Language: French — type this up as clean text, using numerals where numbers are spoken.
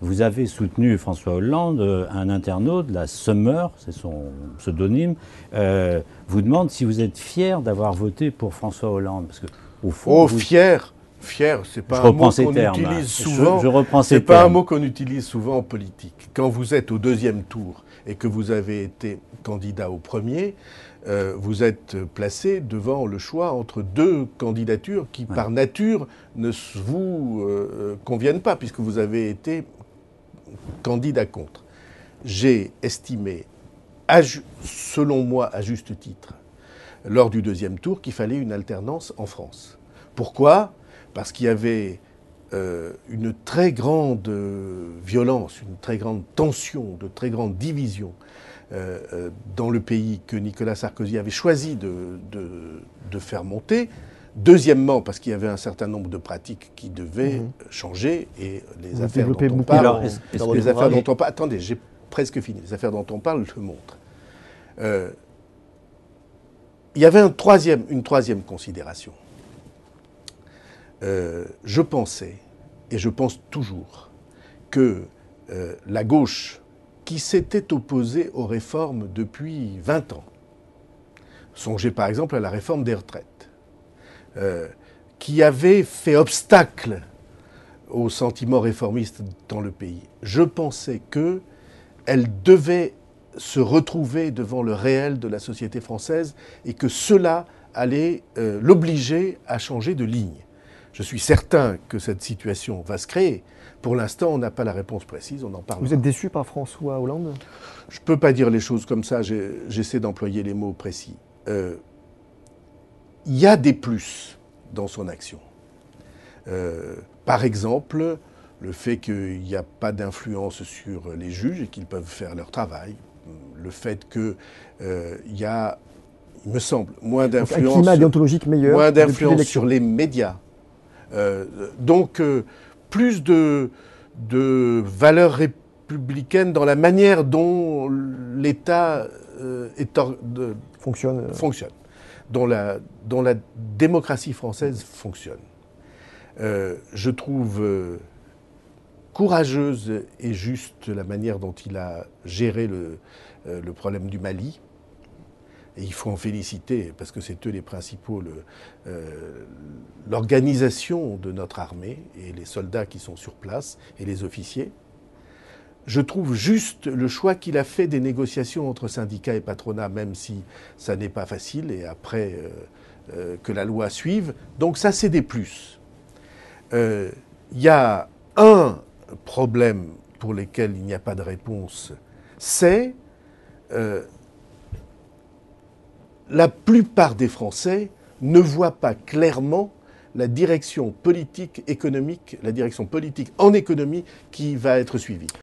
vous avez soutenu François Hollande. Un internaute, la Summer, c'est son pseudonyme, vous demande si vous êtes fier d'avoir voté pour François Hollande. Parce que, au fond, fier, c'est pas un mot qu'on utilise souvent. Je reprends ces c'est termes. pas un mot qu'on utilise souvent en politique. Quand vous êtes au deuxième tour et que vous avez été candidat au premier, vous êtes placé devant le choix entre deux candidatures qui, par nature, ne vous conviennent pas, puisque vous avez été candidat contre. J'ai estimé, selon moi, à juste titre, lors du deuxième tour, qu'il fallait une alternance en France. Pourquoi ? Parce qu'il y avait une très grande violence, une très grande tension, de très grandes divisions dans le pays que Nicolas Sarkozy avait choisi de faire monter. Deuxièmement, parce qu'il y avait un certain nombre de pratiques qui devaient changer, et les affaires dont on parle... Attendez, j'ai presque fini. Les affaires dont on parle le montrent. Il y avait une troisième considération. Je pensais, et je pense toujours, que la gauche, qui s'était opposée aux réformes depuis 20 ans, songez par exemple à la réforme des retraites, qui avait fait obstacle au sentiment réformiste dans le pays, je pensais qu'elle devait se retrouver devant le réel de la société française et que cela allait l'obliger à changer de ligne. Je suis certain que cette situation va se créer. Pour l'instant, on n'a pas la réponse précise, on en parle. Vous êtes déçu par François Hollande ? Je ne peux pas dire les choses comme ça, j'essaie d'employer les mots précis. Il y a des plus dans son action. Par exemple, le fait qu'il n'y a pas d'influence sur les juges et qu'ils peuvent faire leur travail. Le fait qu'il y a, il me semble, moins d'influence, un climat déontologique meilleur, moins d'influence sur les médias. Donc, plus de valeurs républicaines dans la manière dont l'État fonctionne, dont la démocratie française fonctionne. Je trouve courageuse et juste la manière dont il a géré le problème du Mali. Et il faut en féliciter, parce que c'est eux les principaux, l'organisation de notre armée et les soldats qui sont sur place et les officiers. Je trouve juste le choix qu'il a fait des négociations entre syndicats et patronat, même si ça n'est pas facile, et après que la loi suive. Donc ça, c'est des plus. Il y a un problème pour lequel il n'y a pas de réponse, c'est la plupart des Français ne voient pas clairement la direction politique économique, la direction politique en économie qui va être suivie.